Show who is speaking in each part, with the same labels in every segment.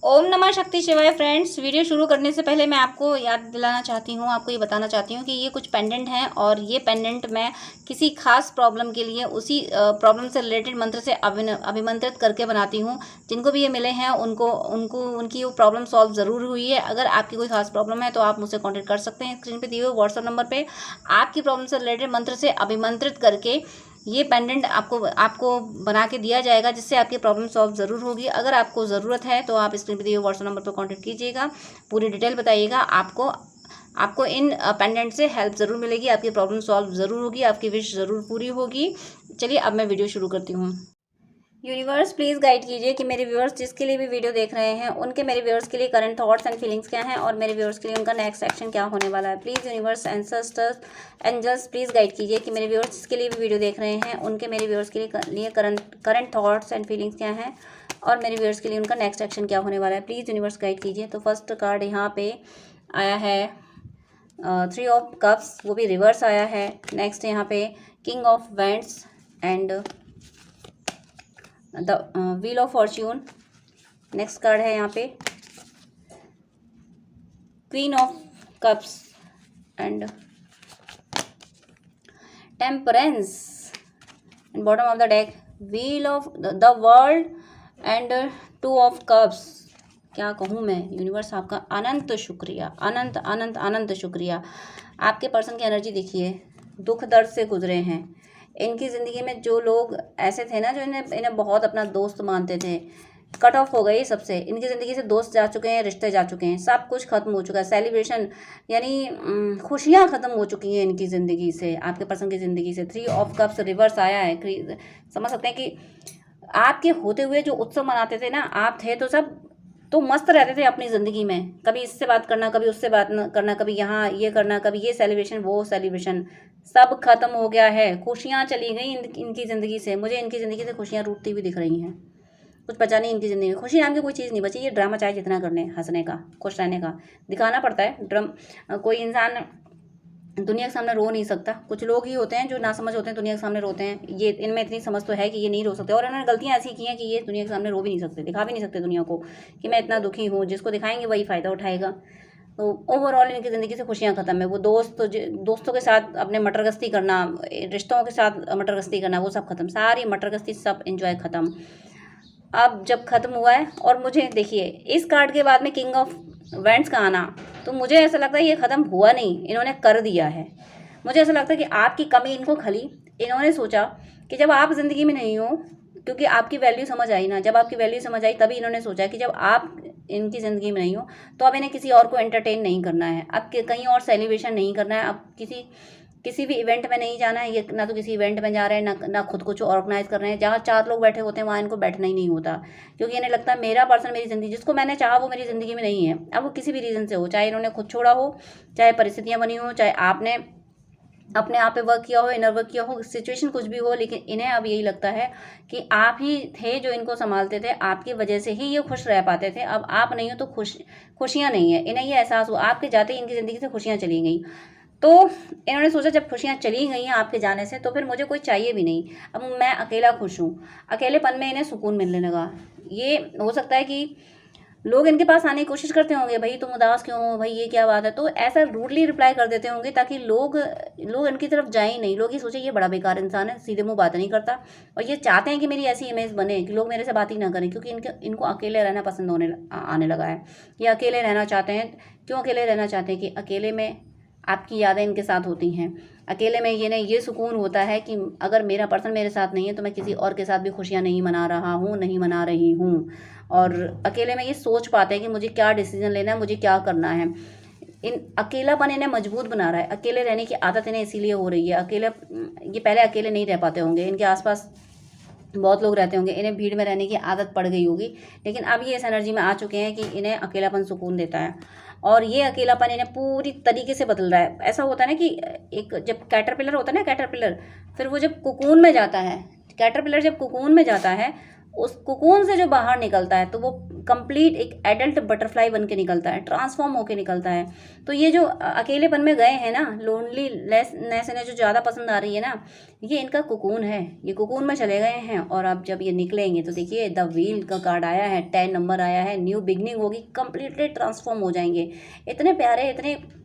Speaker 1: ओम नमः शक्ति शिवाय। फ्रेंड्स, वीडियो शुरू करने से पहले मैं आपको याद दिलाना चाहती हूँ, आपको ये बताना चाहती हूँ कि ये कुछ पेंडेंट हैं और ये पेंडेंट मैं किसी खास प्रॉब्लम के लिए उसी प्रॉब्लम से रिलेटेड मंत्र से अभिमंत्रित करके बनाती हूँ। जिनको भी ये मिले हैं उनको उनको उनकी वो प्रॉब्लम सॉल्व ज़रूर हुई है। अगर आपकी कोई खास प्रॉब्लम है तो आप मुझसे कॉन्टेक्ट कर सकते हैं। स्क्रीन पर दिए हुए व्हाट्सअप नंबर पर आपकी प्रॉब्लम से रिलेटेड मंत्र से अभिमंत्रित करके ये पेंडेंट आपको बना के दिया जाएगा, जिससे आपकी प्रॉब्लम सॉल्व ज़रूर होगी। अगर आपको ज़रूरत है तो आप स्क्रीन पर दिए हुए व्हाट्सएप नंबर पर कॉन्टैक्ट कीजिएगा, पूरी डिटेल बताइएगा। आपको इन पेंडेंट से हेल्प ज़रूर मिलेगी, आपकी प्रॉब्लम सॉल्व ज़रूर होगी, आपकी विश ज़रूर पूरी होगी। चलिए अब मैं वीडियो शुरू करती हूँ। यूनिवर्स प्लीज़ गाइड कीजिए कि मेरे व्यूअर्स जिसके लिए भी वीडियो देख रहे हैं उनके मेरे व्यूअर्स के लिए करंट थॉट्स एंड फीलिंग्स क्या हैं और मेरे व्यूअर्स के लिए उनका नेक्स्ट एक्शन क्या होने वाला है। Please universe, ancestors, angels please guide कीजिए कि मेरे व्यूअर्स जिसके लिए भी वीडियो देख रहे हैं उनके मेरे व्यूअर्स के लिए करंट थॉट्स एंड फीलिंग्स क्या हैं और मेरे व्यूअर्स के लिए उनका नेक्स्ट एक्शन क्या होने वाला है। प्लीज़ यूनिवर्स गाइड कीजिए। तो फर्स्ट कार्ड यहाँ पे आया है 3 ऑफ कप्स, वो भी रिवर्स आया है। नेक्स्ट यहाँ पे king of wands and the wheel of Fortune. Next card है यहाँ पे queen of cups and temperance and bottom of the deck wheel of the world and 2 of cups. क्या कहूँ मैं यूनिवर्स, आपका अनंत शुक्रिया, अनंत अनंत अनंत शुक्रिया। आपके पर्सन की एनर्जी देखिए, दुख दर्द से गुजरे हैं। इनकी ज़िंदगी में जो लोग ऐसे थे ना जो इन्हें बहुत अपना दोस्त मानते थे, कट ऑफ हो गए सबसे। इनकी ज़िंदगी से दोस्त जा चुके हैं, रिश्ते जा चुके हैं, सब कुछ खत्म हो चुका है। सेलिब्रेशन यानी खुशियाँ ख़त्म हो चुकी हैं इनकी ज़िंदगी से, आपके पर्सन की ज़िंदगी से। 3 ऑफ कप्स रिवर्स आया है। समझ सकते हैं कि आपके होते हुए जो उत्सव मनाते थे ना, आप थे तो मस्त रहते थे अपनी ज़िंदगी में। कभी इससे बात करना, कभी उससे बात करना, कभी यहाँ ये करना, कभी ये सेलिब्रेशन वो सेलिब्रेशन, सब खत्म हो गया है। खुशियाँ चली गई इनकी ज़िंदगी से। मुझे इनकी ज़िंदगी से खुशियाँ रूठती हुई दिख रही हैं। कुछ बचा नहीं इनकी ज़िंदगी में, खुशी नाम की कोई चीज़ नहीं बची। ये ड्रामा चाहे जितना कर लें, हंसने का, खुश रहने का दिखाना पड़ता है। कोई इंसान दुनिया के सामने रो नहीं सकता। कुछ लोग ही होते हैं जो ना समझ होते हैं, दुनिया के सामने रोते हैं। ये इनमें इतनी समझ तो है कि ये नहीं रो सकते, और इन्होंने गलतियाँ ऐसी की हैं कि ये दुनिया के सामने रो भी नहीं सकते, दिखा भी नहीं सकते दुनिया को कि मैं इतना दुखी हूँ। जिसको दिखाएंगे वही फ़ायदा उठाएगा। तो ओवरऑल इनकी ज़िंदगी से खुशियाँ ख़त्म है। वो दोस्तों के साथ अपने मटरगश्ती करना, रिश्तों के साथ मटरगश्ती करना, वो सब खत्म। सारी मटरगश्ती सब इंजॉय ख़त्म। अब जब ख़त्म हुआ है, और मुझे देखिए इस कार्ड के बाद में किंग ऑफ वैंड्स का आना, तो मुझे ऐसा लगता है ये ख़त्म हुआ नहीं, इन्होंने कर दिया है। मुझे ऐसा लगता है कि आपकी कमी इनको खली। इन्होंने सोचा कि जब आप ज़िंदगी में नहीं हो, क्योंकि आपकी वैल्यू समझ आई ना, जब आपकी वैल्यू समझ आई तभी इन्होंने सोचा कि जब आप इनकी ज़िंदगी में नहीं हो तो अब इन्हें किसी और को एंटरटेन नहीं करना है, अब कहीं और सेलिब्रेशन नहीं करना है, अब किसी भी इवेंट में नहीं जाना है। ये ना तो किसी इवेंट में जा रहे हैं, ना खुद कुछ ऑर्गेनाइज कर रहे हैं। जहाँ 4 लोग बैठे होते हैं वहाँ इनको बैठना ही नहीं होता, क्योंकि इन्हें लगता है मेरा पर्सन मेरी ज़िंदगी, जिसको मैंने चाहा वो मेरी ज़िंदगी में नहीं है। अब वो किसी भी रीज़न से हो, चाहे इन्होंने खुद छोड़ा हो, चाहे परिस्थितियाँ बनी हो, चाहे आपने अपने आप पे वर्क किया हो, इनर वर्क किया हो, सिचुएशन कुछ भी हो, लेकिन इन्हें अब यही लगता है कि आप ही थे जो इनको संभालते थे, आपकी वजह से ही ये खुश रह पाते थे। अब आप नहीं हो तो खुशियाँ नहीं है। इन्हें ये एहसास हुआ आपके जाते ही इनकी ज़िंदगी से खुशियाँ चली गई। तो इन्होंने सोचा जब खुशियाँ चली गई हैं आपके जाने से, तो फिर मुझे कोई चाहिए भी नहीं, अब मैं अकेला खुश हूँ। अकेलेपन में इन्हें सुकून मिलने लगा। ये हो सकता है कि लोग इनके पास आने की कोशिश करते होंगे, भाई तुम उदास क्यों हो, भाई ये क्या बात है, तो ऐसा रूडली रिप्लाई कर देते होंगे ताकि लोग इनकी तरफ जाए ही नहीं। लोग ये सोचे ये बड़ा बेकार इंसान है, सीधे मुंह बात नहीं करता, और ये चाहते हैं कि मेरी ऐसी इमेज बने कि लोग मेरे से बात ही ना करें, क्योंकि इनको अकेले रहना पसंद आने लगा है। ये अकेले रहना चाहते हैं। क्यों अकेले रहना चाहते हैं? कि अकेले में आपकी यादें इनके साथ होती हैं। अकेले में ये सुकून होता है कि अगर मेरा पर्सन मेरे साथ नहीं है तो मैं किसी और के साथ भी खुशियाँ नहीं मना रहा हूँ, नहीं मना रही हूँ। और अकेले में ये सोच पाते हैं कि मुझे क्या डिसीजन लेना है, मुझे क्या करना है। अकेलापन इन्हें मजबूत बना रहा है। अकेले रहने की आदत इन्हें इसीलिए हो रही है। ये पहले अकेले नहीं रह पाते होंगे, इनके आसपास बहुत लोग रहते होंगे, इन्हें भीड़ में रहने की आदत पड़ गई होगी, लेकिन अब ये इस एनर्जी में आ चुके हैं कि इन्हें अकेलापन सुकून देता है। और ये अकेलापन इन्हें पूरी तरीके से बदल रहा है। ऐसा होता है ना कि एक जब कैटरपिलर होता है ना, कैटरपिलर फिर वो जब कुकून में जाता है, कैटरपिलर जब कुकून में जाता है उस कोकून से जो बाहर निकलता है तो वो कंप्लीट एक एडल्ट बटरफ्लाई बन के निकलता है, ट्रांसफॉर्म होके निकलता है। तो ये जो अकेलेपन में गए हैं ना, लोनलीनेस इन्हें जो ज़्यादा पसंद आ रही है ना, ये इनका कोकून है, ये कोकून में चले गए हैं। और अब जब ये निकलेंगे तो देखिए द व्हील का कार्ड आया है, 10 नंबर आया है, न्यू बिगनिंग होगी, कंप्लीटली ट्रांसफॉर्म हो जाएंगे। इतने प्यारे,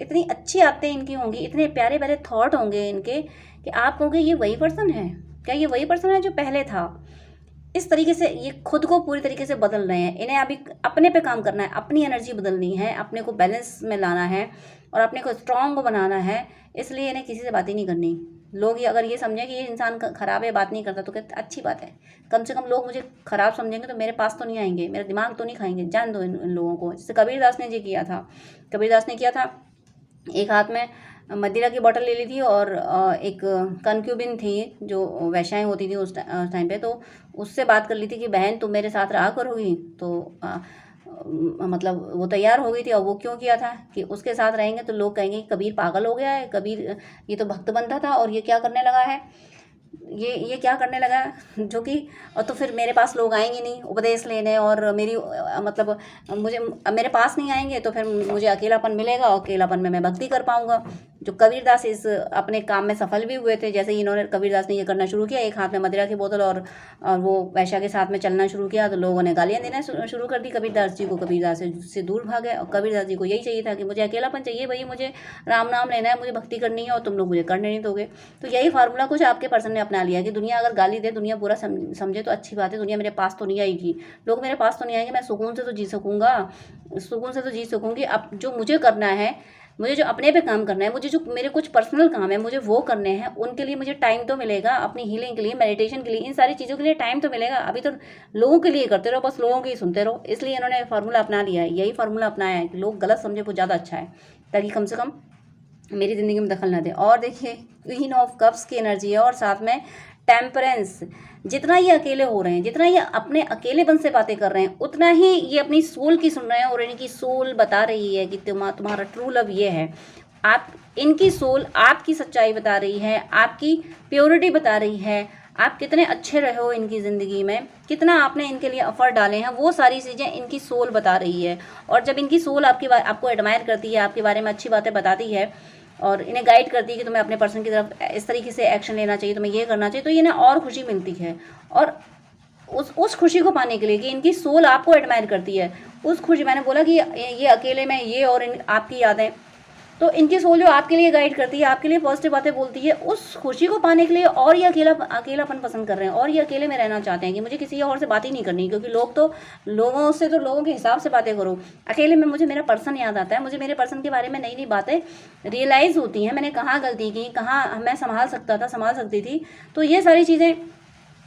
Speaker 1: इतनी अच्छी आदतें इनकी होंगी, इतने प्यारे प्यारे थॉट होंगे इनके कि आप कहोगे ये वही पर्सन है क्या, ये वही पर्सन है जो पहले था। इस तरीके से ये खुद को पूरी तरीके से बदल रहे हैं। इन्हें अभी अपने पे काम करना है, अपनी एनर्जी बदलनी है, अपने को बैलेंस में लाना है और अपने को स्ट्रांग बनाना है। इसलिए इन्हें किसी से बात ही नहीं करनी। लोग ये अगर ये समझें कि ये इंसान खराब है, बात नहीं करता, तो कहते अच्छी बात है, कम से कम लोग मुझे खराब समझेंगे तो मेरे पास तो नहीं आएंगे, मेरा दिमाग तो नहीं खाएंगे, जान दो इन लोगों को। जैसे कबीरदास ने जी किया था, कबीरदास ने किया था, एक हाथ में मदिरा की बोतल ले ली थी और एक कनक्यूबिन थी जो वैश्याएं होती थी उस टाइम पे, तो उससे बात कर ली थी कि बहन तुम मेरे साथ रहा करोगी। तो मतलब वो तैयार हो गई थी। और वो क्यों किया था कि उसके साथ रहेंगे तो लोग कहेंगे कि कबीर पागल हो गया है, कबीर ये तो भक्त बनता था और ये क्या करने लगा है, ये क्या करने लगा जो कि, और तो फिर मेरे पास लोग आएंगे नहीं उपदेश लेने, और मेरी मतलब मुझे मेरे पास नहीं आएंगे तो फिर मुझे अकेलापन मिलेगा और अकेलापन में मैं भक्ति कर पाऊंगा। जो कबीरदास इस अपने काम में सफल भी हुए थे। जैसे ही इन्होंने कबीरदास ने ये करना शुरू किया, एक हाथ में मदिरा की बोतल और वो वैश्या के साथ में चलना शुरू किया, तो लोगों ने गालियाँ देना शुरू कर दी कबीरदास जी को। कबीरदास से दूर भागे और कबीरदास जी को यही चाहिए था कि मुझे अकेलापन चाहिए भाई, मुझे राम नाम लेना है, मुझे भक्ति करनी है और तुम लोग मुझे करने नहीं दोगे। तो यही फार्मूला कुछ आपके पर्सन ने अपना लिया कि दुनिया अगर गाली दे, दुनिया बुरा समझे तो अच्छी बात है, दुनिया मेरे पास तो नहीं आएगी, लोग मेरे पास तो नहीं आएंगे, मैं सुकून से तो जी सकूँगा, सुकून से तो जी सकूँगी। अब जो मुझे करना है, मुझे जो अपने पे काम करना है, मुझे जो मेरे कुछ पर्सनल काम है मुझे वो करने हैं, उनके लिए मुझे टाइम तो मिलेगा, अपनी हीलिंग के लिए, मेडिटेशन के लिए, इन सारी चीज़ों के लिए टाइम तो मिलेगा। अभी तो लोगों के लिए करते रहो, बस लोगों की सुनते रहो। इसलिए इन्होंने फार्मूला अपना लिया है, यही फार्मूला अपनाया है कि लोग गलत समझे वो ज़्यादा अच्छा है, ताकि कम से कम मेरी ज़िंदगी में दखल ना दे। और देखिए क्वीन ऑफ कप्स की एनर्जी है और साथ में टेम्परेंस। जितना ये अकेले हो रहे हैं, जितना ये अपने अकेलेपन से बातें कर रहे हैं, उतना ही ये अपनी सोल की सुन रहे हैं और इनकी सोल बता रही है कि तुम्हारा ट्रू लव ये है। आप, इनकी सोल आपकी सच्चाई बता रही है, आपकी प्योरिटी बता रही है, आप कितने अच्छे रहे हो इनकी ज़िंदगी में, कितना आपने इनके लिए एफर्ट डाले हैं, वो सारी चीज़ें इनकी सोल बता रही है। और जब इनकी सोल आपको एडमायर करती है, आपके बारे में अच्छी बातें बताती है और इन्हें गाइड करती है कि तुम्हें अपने पर्सन की तरफ इस तरीके से एक्शन लेना चाहिए, तुम्हें ये करना चाहिए, तो इन्हें और खुशी मिलती है। और उस खुशी को पाने के लिए कि इनकी सोल आपको एडमायर करती है, उस खुशी, मैंने बोला कि ये अकेले में ये और आपकी यादें, तो इनकी सोल जो आपके लिए गाइड करती है, आपके लिए पॉजिटिव बातें बोलती है, उस खुशी को पाने के लिए और ये अकेलापन पसंद कर रहे हैं और ये अकेले में रहना चाहते हैं कि मुझे किसी और से बात ही नहीं करनी, क्योंकि लोगों से तो लोगों के हिसाब से बातें करो। अकेले में मुझे मेरा पर्सन याद आता है, मुझे मेरे पर्सन के बारे में नई नई बातें रियलाइज़ होती हैं, मैंने कहाँ गलती की, कहाँ मैं संभाल सकती थी। तो ये सारी चीज़ें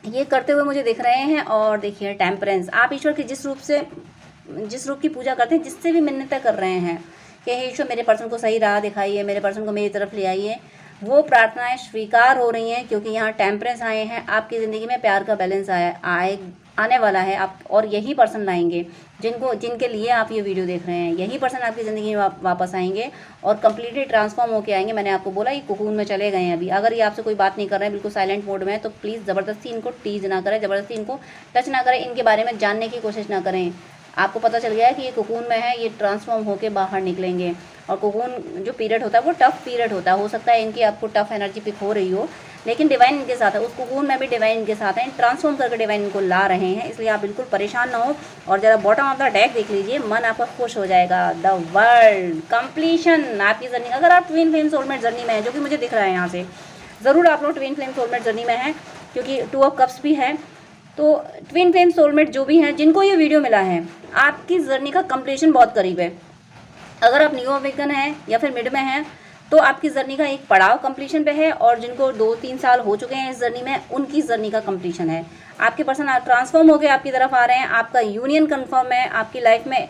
Speaker 1: ये करते हुए मुझे दिख रहे हैं। और देखिए टेम्परेंस, आप ईश्वर के जिस रूप की पूजा करते हैं, जिससे भी मिन्नतें कर रहे हैं कि हे ईश्वर मेरे पर्सन को सही राह दिखाइए, मेरे पर्सन को मेरी तरफ ले आइए, वो प्रार्थनाएं स्वीकार हो रही हैं, क्योंकि यहाँ टेम्परेंस आए हैं। आपकी ज़िंदगी में प्यार का बैलेंस आने वाला है आप, और यही पर्सन लाएंगे जिनके लिए आप ये वीडियो देख रहे हैं। यही पर्सन आपकी ज़िंदगी में वापस आएंगे और कम्प्लीटली ट्रांसफॉर्म होकर आएंगे। मैंने आपको बोला ये कोकून में चले गए हैं अभी। अगर ये आपसे कोई बात नहीं कर रहे हैं, बिल्कुल साइलेंट मोड में है, तो प्लीज़ ज़बरदस्ती इनको टीज ना करें, ज़बरदस्ती इनको टच ना करें, इनके बारे में जानने की कोशिश ना करें। आपको पता चल गया है कि ये कोकून में है, ये ट्रांसफॉर्म होकर बाहर निकलेंगे। और कोकून जो पीरियड होता है वो टफ पीरियड होता है। हो सकता है इनकी आपको टफ एनर्जी पिक हो रही हो, लेकिन डिवाइन इनके साथ है, उस कोकून में भी डिवाइन इनके साथ है, ट्रांसफॉर्म करके डिवाइन इनको ला रहे हैं। इसलिए आप बिल्कुल परेशान ना हो। और ज़रा बॉटम ऑफ द डेक देख लीजिए, मन आपका खुश हो जाएगा। द वर्ल्ड कंप्लीशन, आपकी जर्नी, अगर आप ट्विन फ्लेम सोलमेट जर्नी में है, जो कि मुझे दिख रहा है यहाँ से, ज़रूर आप लोग ट्विन फ्लेम सोलमेट जर्नी में हैं, क्योंकि 2 ऑफ कप्स भी है। तो ट्विन फ्लेम सोलमेट जो भी हैं, जिनको ये वीडियो मिला है, आपकी जर्नी का कंप्लीशन बहुत करीब है। अगर आप न्यू अवेकन हैं या फिर मिड में हैं, तो आपकी जर्नी का एक पड़ाव कंप्लीशन पे है, और जिनको 2-3 साल हो चुके हैं इस जर्नी में, उनकी जर्नी का कंप्लीशन है। आपके पर्सन ट्रांसफॉर्म होकर आपकी तरफ आ रहे हैं, आपका यूनियन कंफर्म है, आपकी लाइफ में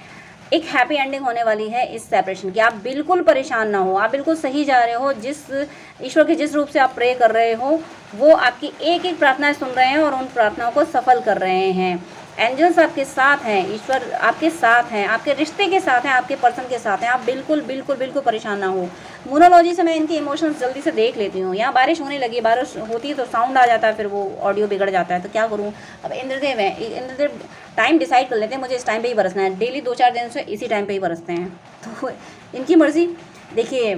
Speaker 1: एक हैप्पी एंडिंग होने वाली है इस सेपरेशन की। आप बिल्कुल परेशान ना हो, आप बिल्कुल सही जा रहे हो। जिस ईश्वर के जिस रूप से आप प्रे कर रहे हो, वो आपकी एक एक प्रार्थना सुन रहे हैं और उन प्रार्थनाओं को सफल कर रहे हैं। एंजल्स आपके साथ हैं, ईश्वर आपके साथ हैं, आपके रिश्ते के साथ हैं, आपके पर्सन के साथ हैं। आप बिल्कुल बिल्कुल बिल्कुल परेशान ना हो। मोनोलॉजी से मैं इनके इमोशंस जल्दी से देख लेती हूँ। यहाँ बारिश होने लगी, बारिश होती है तो साउंड आ जाता है, फिर वो ऑडियो बिगड़ जाता है, तो क्या करूँ। अब इंद्रदेव हैं, इंद्रदेव टाइम डिसाइड कर लेते हैं, मुझे इस टाइम पे ही बरसना है। डेली 2-4 दिन से इसी टाइम पे ही बरसते हैं, तो इनकी मर्जी। देखिए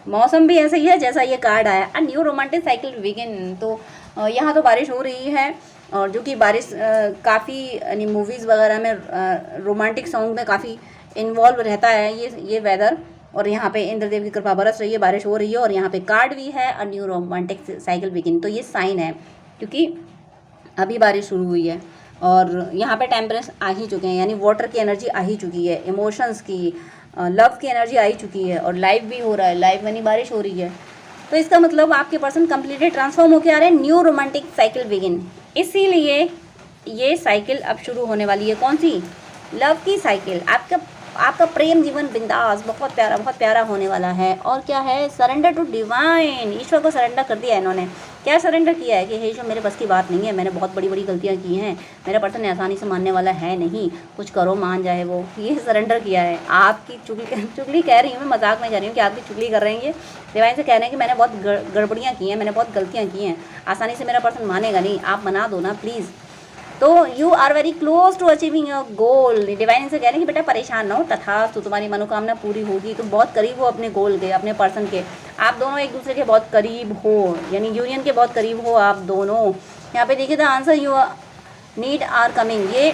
Speaker 1: मौसम भी ऐसा ही है जैसा ये कार्ड आया, a new romantic cycle begin. तो यहाँ तो बारिश हो रही है, और जो कि बारिश काफ़ी यानी मूवीज़ वगैरह में रोमांटिक सॉन्ग में काफ़ी इन्वॉल्व रहता है ये वेदर। और यहाँ पे इंद्रदेव की कृपा बरस रही है, बारिश हो रही है, और यहाँ पे कार्ड भी है, a new romantic cycle begin. तो ये साइन है, क्योंकि अभी बारिश शुरू हुई है, और यहाँ पे टेम्परेचर आ ही चुके हैं, यानी वाटर की एनर्जी आ ही चुकी है, इमोशंस की, लव की एनर्जी आ ही चुकी है, और लाइव भी हो रहा है, लाइव यानी बारिश हो रही है। तो इसका मतलब आपके पर्सन कंप्लीटली ट्रांसफॉर्म होकर आ रहे हैं, न्यू रोमांटिक साइकिल बिगिन। इसीलिए ये साइकिल अब शुरू होने वाली है, कौन सी, लव की साइकिल। आपका प्रेम जीवन बिंदास बहुत प्यारा होने वाला है। और क्या है, सरेंडर टू डिवाइन। ईश्वर को सरेंडर कर दिया है इन्होंने। क्या सरेंडर किया है कि हे ईश्वर मेरे बस की बात नहीं है, मैंने बहुत बड़ी बड़ी गलतियाँ की हैं, मेरा पर्सन आसानी से मानने वाला है नहीं, कुछ करो मान जाए वो, ये सरेंडर किया है। आपकी चुगली कह रही हूँ मैं, मजाक में कह रही हूँ कि आपकी चुगली कर रहे हैं ये। डिवाइन से कह रहे हैं कि मैंने बहुत गड़बड़ियाँ की हैं, मैंने बहुत गलतियाँ की हैं, आसानी से मेरा पर्सन मानेगा नहीं, आप मना दो ना प्लीज़। तो you are very close to achieving your goal. Divine से कह रहे हैं कि बेटा परेशान ना हो, तथास्तु, तुम्हारी मनोकामना पूरी होगी, तुम बहुत करीब हो अपने गोल के, अपने पर्सन के। आप दोनों एक दूसरे के बहुत करीब हो, यानी यूनियन के बहुत करीब हो आप दोनों। यहाँ पे देखिए the answer you need are coming. ये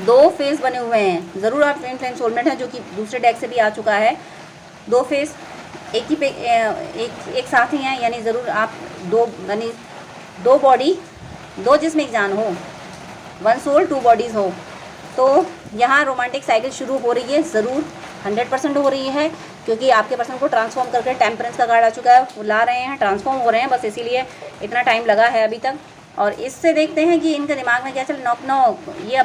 Speaker 1: 2 फेस बने हुए हैं, ज़रूर आप ट्विन फ्लेम सोलमेट हैं, जो कि दूसरे डेक से भी आ चुका है। 2 फेस एक ही पे एक साथ ही हैं, यानी ज़रूर आप यानी 2 बॉडी 2 जिस्म एक जान हो, 1 सोल 2 बॉडीज़ हो। तो यहाँ रोमांटिक साइकिल शुरू हो रही है, ज़रूर 100% हो रही है, क्योंकि आपके पर्सन को ट्रांसफॉर्म करके टेम्परेंस का कार्ड आ चुका है, वो ला रहे हैं, ट्रांसफॉर्म हो रहे हैं, बस इसीलिए इतना टाइम लगा है अभी तक। और इससे देखते हैं कि इनके दिमाग में क्या चल नॉक ये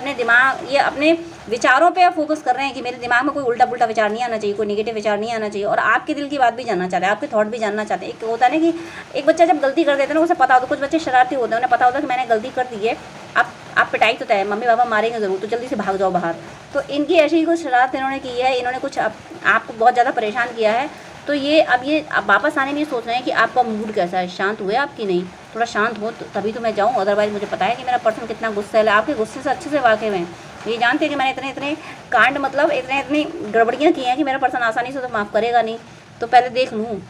Speaker 1: अपने विचारों पे फोकस कर रहे हैं कि मेरे दिमाग में कोई उल्टा पुल्टा विचार नहीं आना चाहिए, कोई नेगेटिव विचार नहीं आना चाहिए, और आपके दिल की बात भी जानना चाहते हैं, आपके थॉट भी जानना चाहते हैं। एक होता है ना कि एक बच्चा जब गलती कर देता है ना, उसे पता होता है, कुछ बच्चे शरारती होते हैं, उन्हें पता होता है कि मैंने गलती कर दी है, आप पिटाई तो तय, मम्मी पापा मारेंगे ज़रूर, तो जल्दी से भाग जाओ बाहर। तो इनकी ऐसी ही कुछ शरारत इन्होंने की है, इन्होंने कुछ आपको बहुत ज़्यादा परेशान किया है। तो ये अब वापस आने में ये सोच रहे हैं कि आपका मूड कैसा है, शांत हुए आपकी नहीं, थोड़ा शांत हो तो तभी तो मैं जाऊँ, अदरवाइज़ मुझे पता है कि मेरा पर्सन कितना गुस्सा है, आपके गुस्से से अच्छे से वाकिफ़ हैं। ये जानते हैं कि मैंने इतने कांड मतलब इतनी गड़बड़ियाँ की हैं कि मेरा पर्सन आसानी से तो माफ़ करेगा नहीं, तो पहले देख लूँ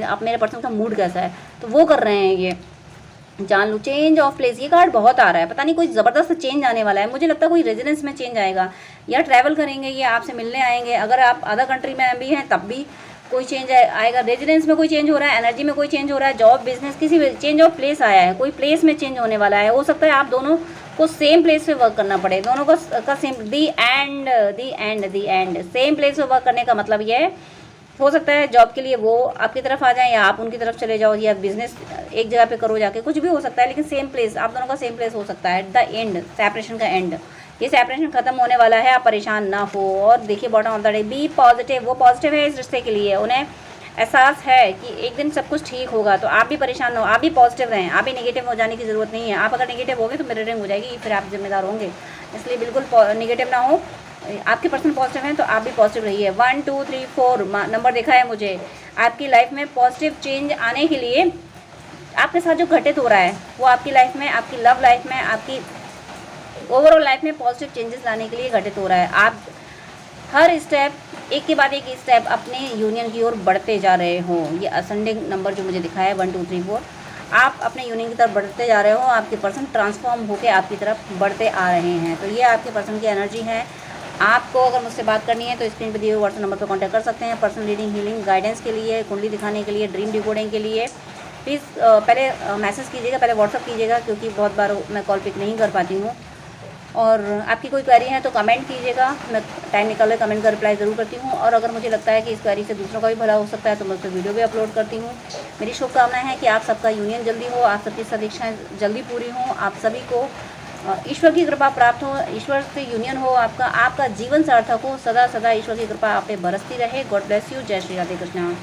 Speaker 1: आप मेरे पर्सन का मूड कैसा है, तो वो कर रहे हैं ये। जान लूँ चेंज ऑफ प्लेस, ये कार्ड बहुत आ रहा है, पता नहीं कोई ज़बरदस्त चेंज आने वाला है। मुझे लगता है कोई रेजिडेंस में चेंज आएगा, या ट्रैवल करेंगे, ये आपसे मिलने आएंगे। अगर आप अदर कंट्री में भी हैं तब भी कोई चेंज आएगा। रेजिडेंस में कोई चेंज हो रहा है, एनर्जी में कोई चेंज हो रहा है, जॉब बिजनेस किसी भी चेंज ऑफ प्लेस आया है, कोई प्लेस में चेंज होने वाला है। हो सकता है आप दोनों को सेम प्लेस पे वर्क करना पड़े, दोनों को का same the and same place पे वर्क करने का मतलब ये है, हो सकता है जॉब के लिए वो आपकी तरफ आ जाए या आप उनकी तरफ चले जाओ, या बिजनेस एक जगह पे करो जाके, कुछ भी हो सकता है, लेकिन सेम प्लेस आप दोनों का सेम प्लेस हो सकता है। द एंड, सेपरेशन का एंड, ये सेपरेशन खत्म होने वाला है, आप परेशान ना हो। और देखिए bottom of the day, be positive, वो पॉजिटिव है इस रिश्ते के लिए, उन्हें एहसास है कि एक दिन सब कुछ ठीक होगा। तो आप भी परेशान हो, आप भी पॉजिटिव रहें, आप भी नेगेटिव हो जाने की ज़रूरत नहीं है। आप अगर नेगेटिव होगे तो मिररिंग हो जाएगी, फिर आप जिम्मेदार होंगे, इसलिए बिल्कुल नेगेटिव ना हो। आपके पर्सन पॉजिटिव हैं तो आप भी पॉजिटिव रहिए। 1 2 3 4 नंबर देखा है मुझे। आपकी लाइफ में पॉजिटिव चेंज आने के लिए आपके साथ जो घटित हो रहा है वो आपकी लाइफ में, आपकी लव लाइफ में, आपकी ओवरऑल लाइफ में पॉजिटिव चेंजेस लाने के लिए घटित हो रहा है। आप हर स्टेप एक के बाद एक स्टेप अपने यूनियन की ओर बढ़ते जा रहे हो। ये असेंडिंग नंबर जो मुझे दिखाया है 1 2 3 4, आप अपने यूनियन की तरफ बढ़ते जा रहे हो, आपके पर्सन ट्रांसफॉर्म होकर आपकी तरफ बढ़ते आ रहे हैं। तो ये आपके पर्सन की एनर्जी है। आपको अगर मुझसे बात करनी है तो स्क्रीन पर दिए हुए व्हाट्सएप नंबर पर कांटेक्ट कर सकते हैं। पर्सनल रीडिंग, हीलिंग, गाइडेंस के लिए, कुंडली दिखाने के लिए, ड्रीम डिकोडिंग के लिए प्लीज़ पहले मैसेज कीजिएगा, पहले व्हाट्सअप कीजिएगा, क्योंकि बहुत बार मैं कॉल पिक नहीं कर पाती हूँ। और आपकी कोई क्वेरी है तो कमेंट कीजिएगा, मैं टाइम निकाल कर कमेंट का रिप्लाई ज़रूर करती हूँ। और अगर मुझे लगता है कि इस क्वेरी से दूसरों का भी भला हो सकता है तो मैं उस पर वीडियो भी अपलोड करती हूँ। मेरी शुभकामनाएं हैं कि आप सबका यूनियन जल्दी हो, आप सबकी सदीक्षाएँ जल्दी पूरी हों, आप सभी को ईश्वर की कृपा प्राप्त हो, ईश्वर से यूनियन हो, आपका जीवन सार्थक हो, सदा सदा ईश्वर की कृपा आप पे बरसती रहे। God bless you. जय श्री राधे कृष्णा।